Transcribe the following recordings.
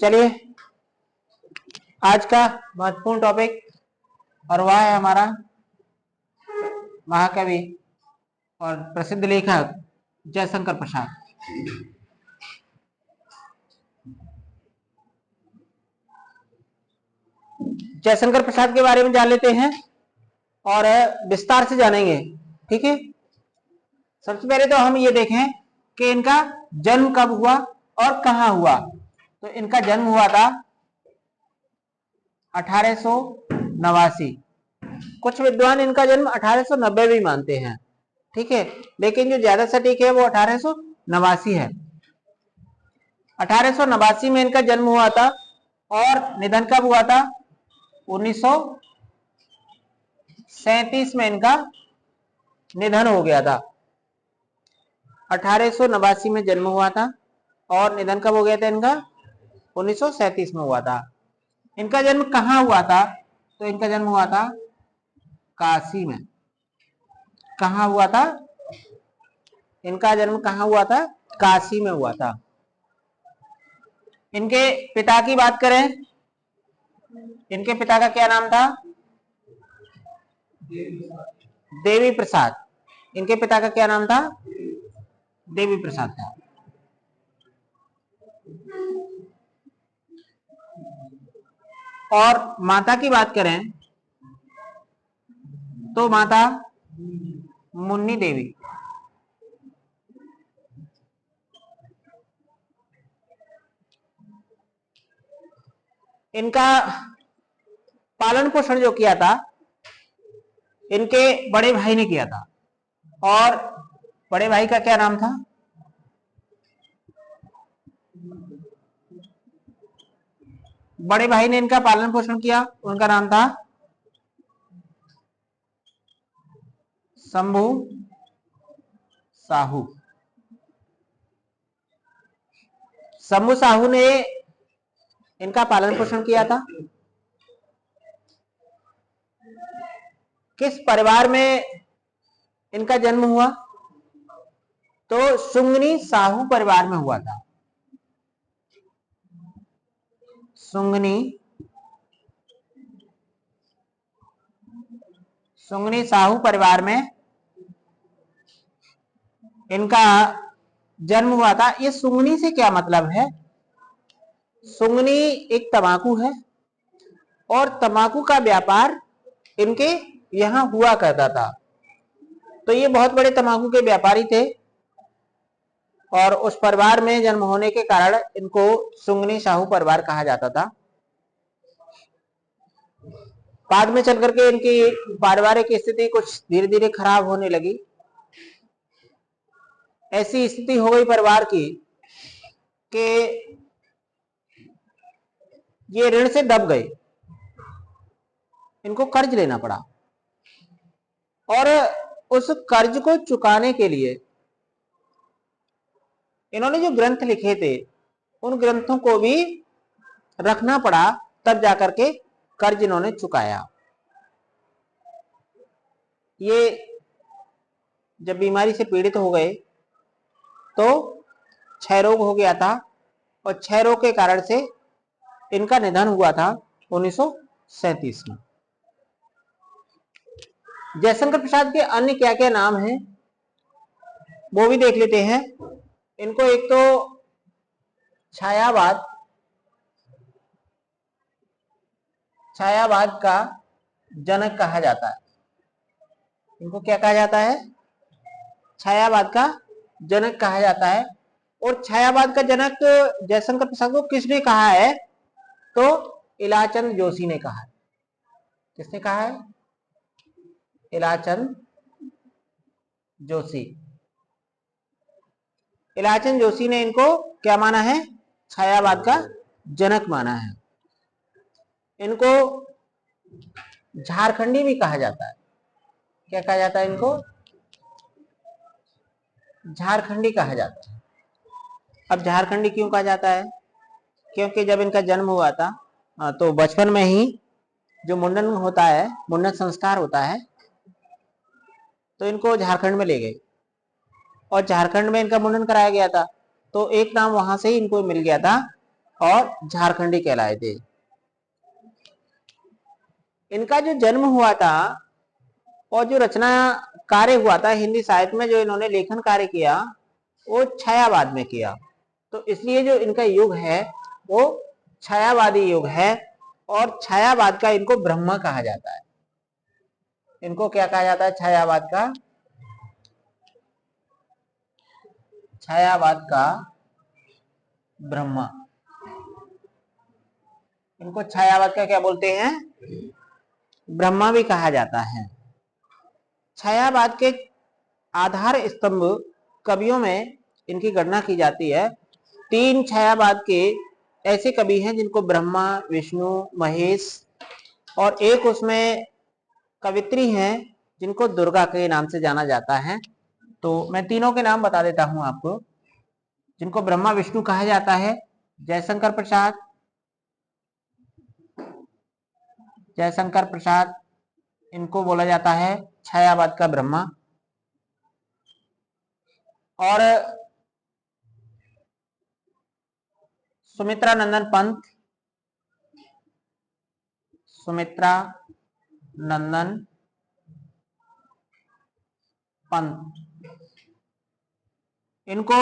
चलिए आज का महत्वपूर्ण टॉपिक, और वह है हमारा महाकवि और प्रसिद्ध लेखक जयशंकर प्रसाद। जयशंकर प्रसाद के बारे में जान लेते हैं और विस्तार से जानेंगे। ठीक है, सबसे पहले तो हम ये देखें कि इनका जन्म कब हुआ और कहाँ हुआ। तो इनका जन्म हुआ था 1889। कुछ विद्वान इनका जन्म 1890 भी मानते हैं, ठीक है, लेकिन जो ज्यादा सटीक है वो 1889 है। 1889 में इनका जन्म हुआ था और निधन कब हुआ था? 1937 में इनका निधन हो गया था। 1889 में जन्म हुआ था और निधन कब हो गया था इनका? 1937 में हुआ था। इनका जन्म कहाँ हुआ था? तो इनका जन्म हुआ था काशी में। कहाँ हुआ था? इनका जन्म कहाँ हुआ था? काशी में हुआ था। इनके पिता की बात करें, इनके पिता का क्या नाम था? देवी प्रसाद। इनके पिता का क्या नाम था? देवी प्रसाद था। और माता की बात करें तो माता मुन्नी देवी। इनका पालन पोषण जो किया था इनके बड़े भाई ने किया था, और बड़े भाई का क्या नाम था? बड़े भाई ने इनका पालन पोषण किया, उनका नाम था शंभू साहू। शंभू साहू ने इनका पालन पोषण किया था। किस परिवार में इनका जन्म हुआ? तो सुंगनी साहू परिवार में हुआ था। सुंगनी साहू परिवार में इनका जन्म हुआ था। ये सुंगनी से क्या मतलब है? सुंगनी एक तंबाकू है और तंबाकू का व्यापार इनके यहां हुआ करता था। तो ये बहुत बड़े तंबाकू के व्यापारी थे और उस परिवार में जन्म होने के कारण इनको सुंगनी साहू परिवार कहा जाता था। बाद में चल करके इनकी पारिवारिक स्थिति कुछ धीरे धीरे खराब होने लगी। ऐसी स्थिति हो गई परिवार की कि ये ऋण से दब गए, इनको कर्ज लेना पड़ा, और उस कर्ज को चुकाने के लिए इन्होंने जो ग्रंथ लिखे थे उन ग्रंथों को भी रखना पड़ा, तब जाकर के कर्ज इन्होंने चुकाया। ये जब बीमारी से पीड़ित हो गए तो क्षय रोग हो गया था, और क्षय रोग के कारण से इनका निधन हुआ था 1937 में। जयशंकर प्रसाद के अन्य क्या क्या नाम हैं वो भी देख लेते हैं। इनको एक तो छायावाद का जनक कहा जाता है। इनको क्या कहा जाता है? छायावाद का जनक कहा जाता है। और छायावाद का जनक जयशंकर प्रसाद को किसने कहा है? तो इलाचंद जोशी ने कहा है। किसने कहा है? इलाचंद जोशी। इलाचंद जोशी ने इनको क्या माना है? छायावाद का जनक माना है। इनको झारखंडी भी कहा जाता है। क्या कहा जाता है इनको? झारखंडी कहा जाता है। अब झारखंडी क्यों कहा जाता है? क्योंकि जब इनका जन्म हुआ था तो बचपन में ही जो मुंडन होता है, मुंडन संस्कार होता है, तो इनको झारखंड में ले गए और झारखंड में इनका मुंडन कराया गया था। तो एक नाम वहां से ही इनको मिल गया था और झारखंडी कहलाए थे। इनका जो जन्म हुआ था और जो रचना कार्य हुआ था हिंदी साहित्य में, जो इन्होंने लेखन कार्य किया वो छायावाद में किया। तो इसलिए जो इनका युग है वो छायावादी युग है और छायावाद का इनको ब्रह्म कहा जाता है। इनको क्या कहा जाता है? छायावाद का, छायावाद का ब्रह्म। इनको छायावाद का क्या बोलते हैं? ब्रह्मा भी कहा जाता है। छायावाद के आधार स्तंभ कवियों में इनकी गणना की जाती है। 3 छायावाद के ऐसे कवि हैं जिनको ब्रह्मा, विष्णु, महेश, और एक उसमें कवित्री हैं जिनको दुर्गा के नाम से जाना जाता है। तो मैं तीनों के नाम बता देता हूं आपको। जिनको ब्रह्मा विष्णु कहा जाता है, जयशंकर प्रसाद, जयशंकर प्रसाद, इनको बोला जाता है छायावाद का ब्रह्मा। और सुमित्रा नंदन पंत, सुमित्रा नंदन पंत, इनको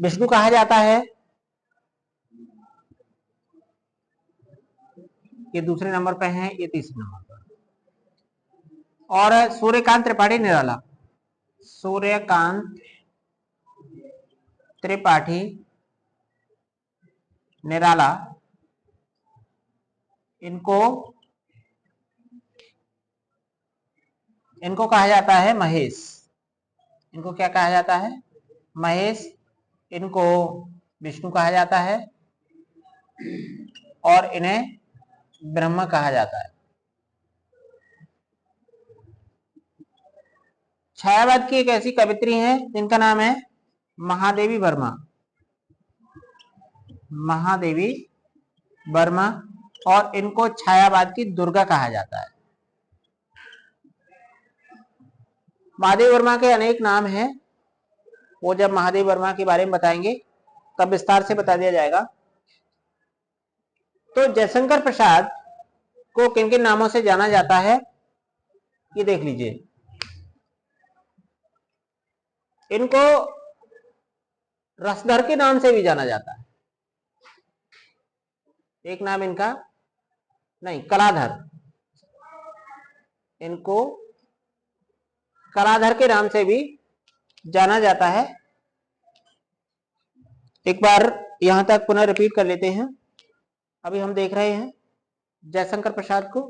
विष्णु कहा जाता है। ये दूसरे नंबर पे हैं, ये तीसरे नंबर पर। और सूर्यकांत त्रिपाठी निराला, सूर्यकांत त्रिपाठी निराला, इनको कहा जाता है महेश। इनको क्या कहा जाता है? महेश। इनको विष्णु कहा जाता है और इन्हें ब्रह्म कहा जाता है। छायावाद की एक ऐसी कवित्री है जिनका नाम है महादेवी वर्मा, महादेवी वर्मा, और इनको छायावाद की दुर्गा कहा जाता है। महादेव वर्मा के अनेक नाम हैं, वो जब महादेव वर्मा के बारे में बताएंगे तब विस्तार से बता दिया जाएगा। तो जयशंकर प्रसाद को किन किन नामों से जाना जाता है ये देख लीजिए। इनको रसधर के नाम से भी जाना जाता है। एक नाम इनका, नहीं, कलाधर, इनको कलाधर के नाम से भी जाना जाता है। एक बार यहां तक पुनः रिपीट कर लेते हैं। अभी हम देख रहे हैं जयशंकर प्रसाद को।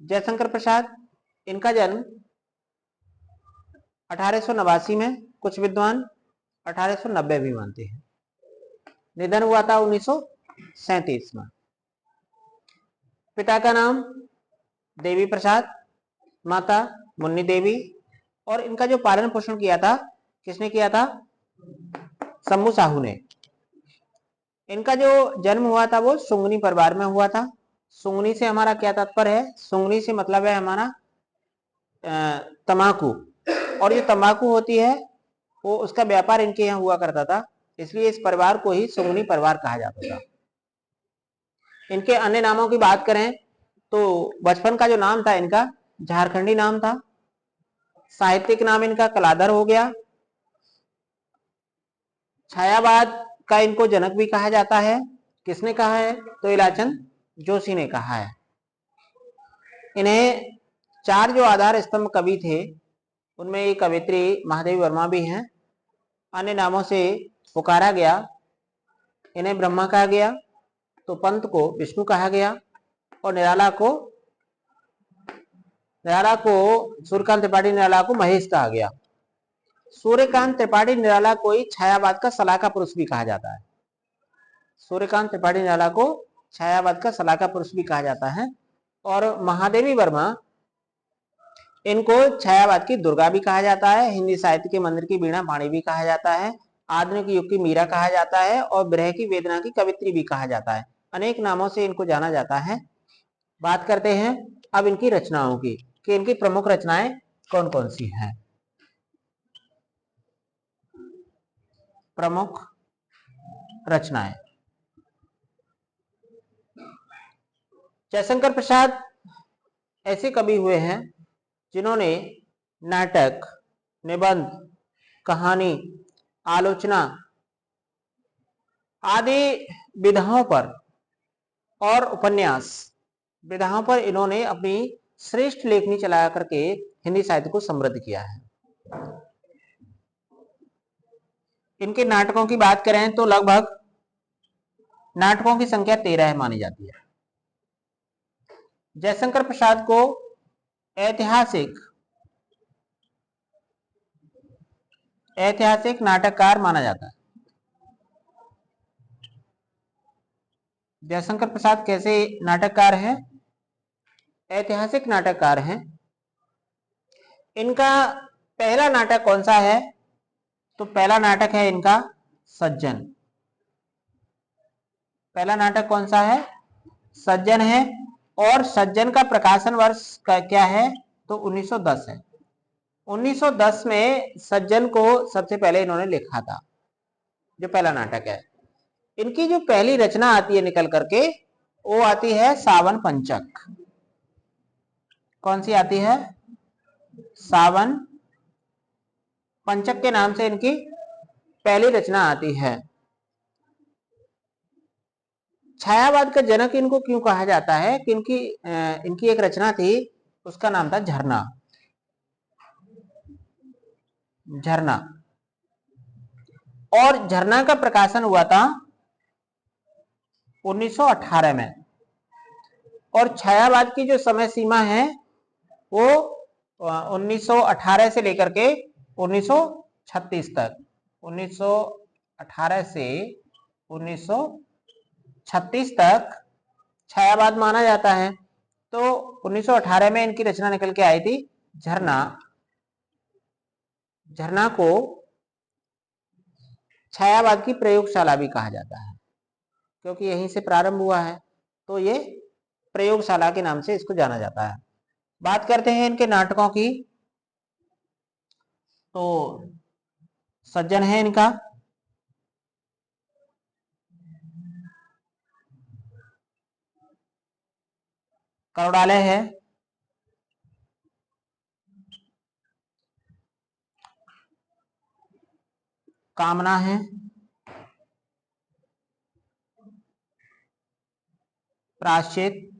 जयशंकर प्रसाद, इनका जन्म 1889 में, कुछ विद्वान 1890 भी मानते हैं। निधन हुआ था 1937 में। पिता का नाम देवी प्रसाद, माता मुन्नी देवी, और इनका जो पालन पोषण किया था किसने किया था? शंभू साहू ने। इनका जो जन्म हुआ था वो सुंगनी परिवार में हुआ था। सुंगनी से हमारा क्या तात्पर्य है? सुंगनी से मतलब है हमारा तंबाकू, और जो तंबाकू होती है वो उसका व्यापार इनके यहाँ हुआ करता था, इसलिए इस परिवार को ही सुंगनी परिवार कहा जाता था। इनके अन्य नामों की बात करें तो बचपन का जो नाम था इनका झारखंडी नाम था। साहित्यिक नाम इनका कलाधर हो गया। छायावाद का इनको जनक भी कहा जाता है। किसने कहा है? तो इलाचंद जोशी ने कहा है। इन्हें 4 जो आधार स्तंभ कवि थे उनमें एक कवित्री महादेवी वर्मा भी हैं। अन्य नामों से पुकारा गया। इन्हें ब्रह्मा कहा गया, तो पंत को विष्णु कहा गया, और निराला को सूर्यकांत त्रिपाठी निराला को महेश कहा गया। सूर्यकांत त्रिपाठी निराला को ही छायावाद का सलाहकार पुरुष भी कहा जाता है। सूर्यकांत त्रिपाठी निराला को छायावाद का सलाहकार पुरुष भी कहा जाता है। और महादेवी वर्मा, इनको छायावाद की दुर्गा भी कहा जाता है। हिंदी साहित्य के मंदिर की वीणा पाणी भी कहा जाता है। आधुनिक युग की मीरा कहा जाता है, और विरह की वेदना की कवित्री भी कहा जाता है। अनेक नामों से इनको जाना जाता है। बात करते हैं अब इनकी रचनाओं की कि इनकी प्रमुख रचनाएं कौन कौन सी हैं। प्रमुख रचनाएं। जयशंकर प्रसाद ऐसे कवि हुए हैं जिन्होंने नाटक, निबंध, कहानी, आलोचना आदि विधाओं पर और उपन्यास विधाओं पर इन्होंने अपनी श्रेष्ठ लेखनी चला करके हिंदी साहित्य को समृद्ध किया है। इनके नाटकों की बात करें तो लगभग नाटकों की संख्या 13 मानी जाती है। जयशंकर प्रसाद को ऐतिहासिक नाटककार माना जाता है। जयशंकर प्रसाद कैसे नाटककार हैं? ऐतिहासिक नाटककार हैं। इनका पहला नाटक कौन सा है? तो पहला नाटक है इनका सज्जन। पहला नाटक कौन सा है? सज्जन है। और सज्जन का प्रकाशन वर्ष क्या है? तो 1910 है। 1910 में सज्जन को सबसे पहले इन्होंने लिखा था, जो पहला नाटक है। इनकी जो पहली रचना आती है निकल करके, वो आती है सावन पंचक। कौन सी आती है? सावन पंचक के नाम से इनकी पहली रचना आती है। छायावाद का जनक इनको क्यों कहा जाता है? कि इनकी एक रचना थी, उसका नाम था झरना। झरना, और झरना का प्रकाशन हुआ था 1918 में। और छायावाद की जो समय सीमा है वो 1918 से लेकर के 1936 तक, 1918 से 1936 तक छायावाद माना जाता है। तो 1918 में इनकी रचना निकल के आई थी झरना। झरना को छायावाद की प्रयोगशाला भी कहा जाता है, क्योंकि यहीं से प्रारंभ हुआ है, तो ये प्रयोगशाला के नाम से इसको जाना जाता है। बात करते हैं इनके नाटकों की, तो सज्जन है इनका, करुणालय है, कामना है, प्राश्चित,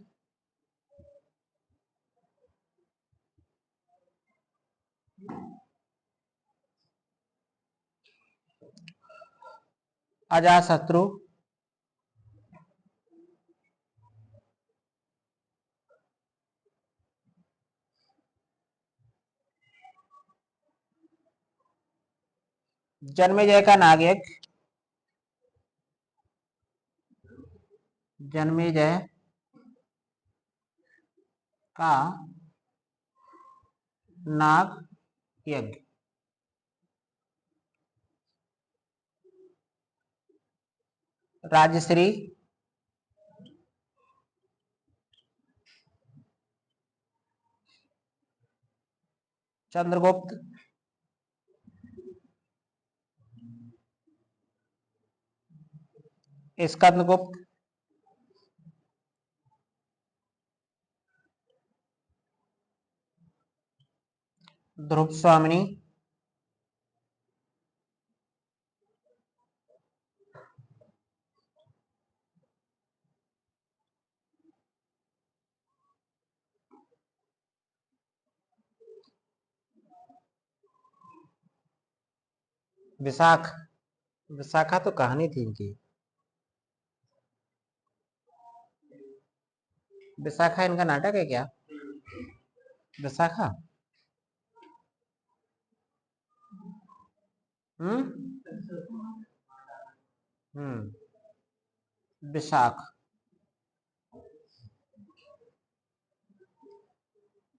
अजातशत्रु, जन्मेजय का नागयज्ञ, जन्मेजय का नाग यज्ञ, राजश्री, चंद्रगुप्त, स्कंदगुप्त, ध्रुव स्वामिनी, विशाखा तो कहानी थी इनकी। विशाखा इनका नाटक है क्या? विशाखा, विशाख,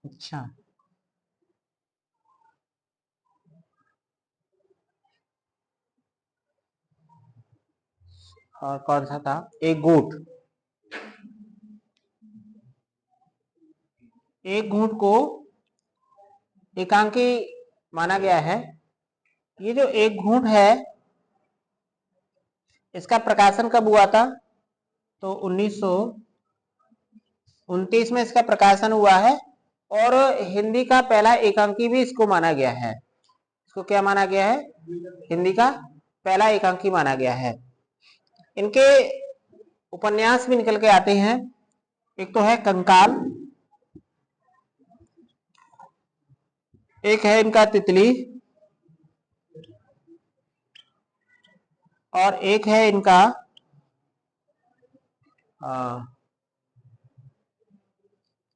अच्छा। और कौन सा था? एक घूंट। एक घूंट को एकांकी माना गया है। ये जो एक घूंट है, इसका प्रकाशन कब हुआ था? तो 1929 में इसका प्रकाशन हुआ है और हिंदी का पहला एकांकी भी इसको माना गया है। इसको क्या माना गया है? हिंदी का पहला एकांकी माना गया है। इनके उपन्यास भी निकल के आते हैं। एक तो है कंकाल, एक है इनका तितली, और एक है इनका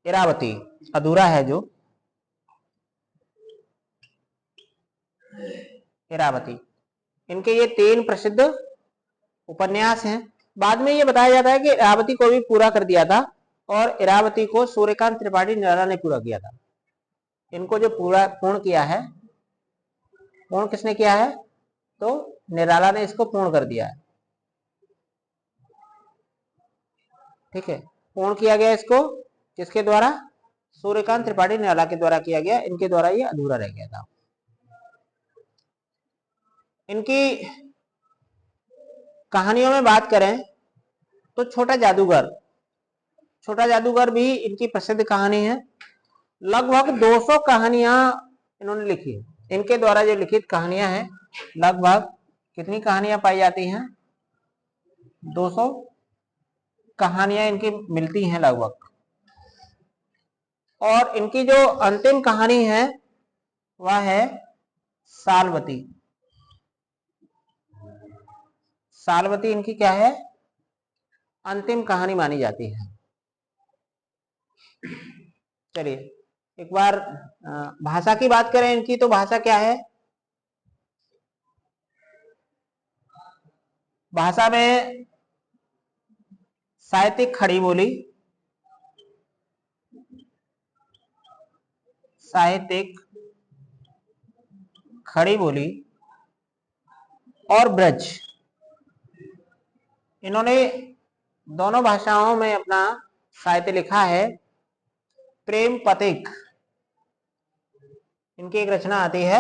इरावती, अधूरा है जो इरावती। इनके ये 3 प्रसिद्ध उपन्यास हैं। बाद में ये बताया जाता है कि इरावती को भी पूरा कर दिया था और इरावती को सूर्यकांत त्रिपाठी निराला ने पूरा किया था। इनको जो पूर्ण किया है, पूर्ण किसने किया है? तो निराला ने इसको पूर्ण कर दिया है। ठीक है, पूर्ण किया गया इसको किसके द्वारा? सूर्यकांत त्रिपाठी निराला के द्वारा किया गया। इनके द्वारा ये अधूरा रह गया था। इनकी कहानियों में बात करें तो छोटा जादूगर भी इनकी प्रसिद्ध कहानी है। लगभग 200 कहानियां इन्होंने लिखी है। इनके द्वारा जो लिखित कहानियां हैं, लगभग कितनी कहानियां पाई जाती हैं? 200 कहानियां इनकी मिलती हैं लगभग। और इनकी जो अंतिम कहानी है वह है सालवती। सालवती इनकी क्या है? अंतिम कहानी मानी जाती है। चलिए एक बार भाषा की बात करें इनकी, तो भाषा क्या है? भाषा में साहित्यिक खड़ी बोली, साहित्यिक खड़ी बोली और ब्रज, इन्होंने दोनों भाषाओं में अपना साहित्य लिखा है। प्रेम पथिक इनकी एक रचना आती है,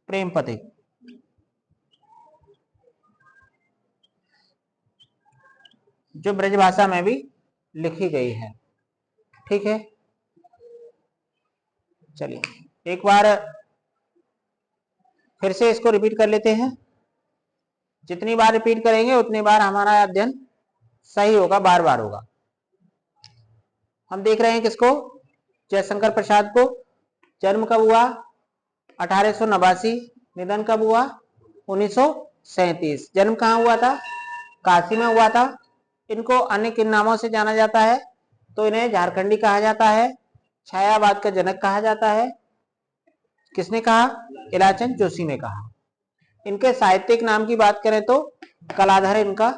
प्रेम पथिक। जो ब्रज भाषा में भी लिखी गई है। ठीक है, चलिए एक बार फिर से इसको रिपीट कर लेते हैं। जितनी बार रिपीट करेंगे उतनी बार हमारा अध्ययन सही होगा, बार बार होगा। हम देख रहे हैं किसको? जयशंकर प्रसाद को। जन्म कब हुआ? 1889। निधन कब हुआ? 1937। जन्म कहाँ हुआ था? काशी में हुआ था। इनको अन्य किन नामों से जाना जाता है? तो इन्हें झारखंडी कहा जाता है, छायावाद का जनक कहा जाता है। किसने कहा? इलाचंद जोशी ने कहा। इनके साहित्यिक नाम की बात करें तो कलाधर इनका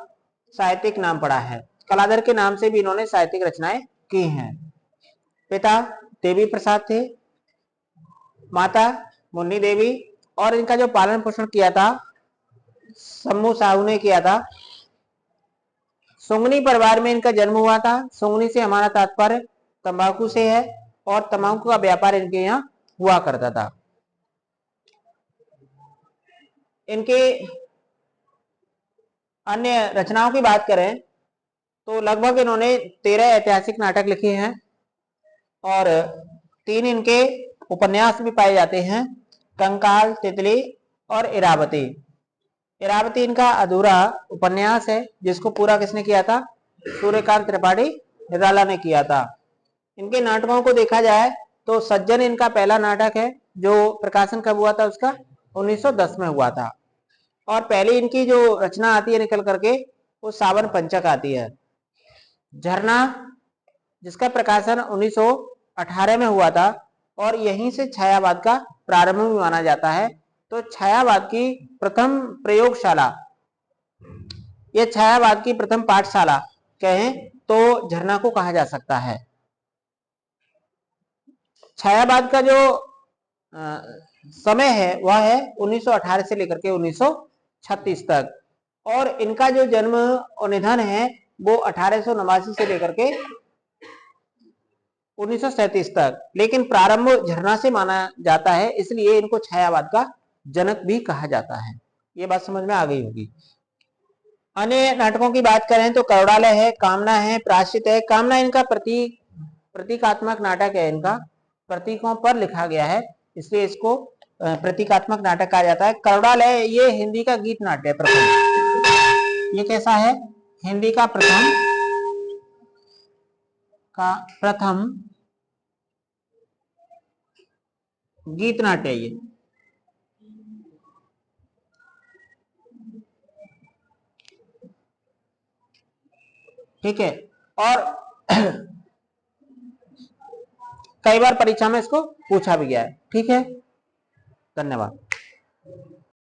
साहित्यिक नाम पड़ा है। कलाधर के नाम से भी इन्होंने साहित्यिक रचनाएं की हैं। पिता देवी प्रसाद थे, माता मुन्नी देवी, और इनका जो पालन पोषण किया था शम्भू साहू ने किया था। सुंगनी परिवार में इनका जन्म हुआ था। सुंगनी से हमारा तात्पर्य तंबाकू से है और तंबाकू का व्यापार इनके यहाँ हुआ करता था। इनके अन्य रचनाओं की बात करें तो लगभग इन्होंने 13 ऐतिहासिक नाटक लिखे हैं और 3 इनके उपन्यास भी पाए जाते हैं, कंकाल, तितली और इरावती। इरावती इनका अधूरा उपन्यास है जिसको पूरा किसने किया था? सूर्यकांत त्रिपाठी निराला ने किया था। इनके नाटकों को देखा जाए तो सज्जन इनका पहला नाटक है जो प्रकाशन कब हुआ था? उसका 1910 में हुआ था। और पहली इनकी जो रचना आती है निकल करके वो सावन पंचक आती है। झरना जिसका प्रकाशन 1918 में हुआ था और यहीं से छायावाद का प्रारंभ भी माना जाता है। तो छायावाद की प्रथम प्रयोगशाला, ये छायावाद की प्रथम पाठशाला कहें तो झरना को कहा जा सकता है। छायावाद का जो समय है वह है 1918 से लेकर के 1936 तक, और इनका जो जन्म और निधन है वो 1889 से लेकर के 1937 तक। लेकिन प्रारंभ झरना से माना जाता है, इसलिए इनको छायावाद का जनक भी कहा जाता है। ये बात समझ में आ गई होगी। अन्य नाटकों की बात करें तो करुणालय है, कामना है, प्रायश्चित है। कामना इनका प्रतीकात्मक नाटक है, इनका प्रतीकों पर लिखा गया है, इसलिए इसको प्रतीकात्मक नाटक कहा जाता है। करुणालय ये हिंदी का गीत नाट्य है प्रथम। ये कैसा है? हिंदी का प्रथम गीत नाट्य ये। ठीक है, और कई बार परीक्षा में इसको पूछा भी गया है। ठीक है, धन्यवाद।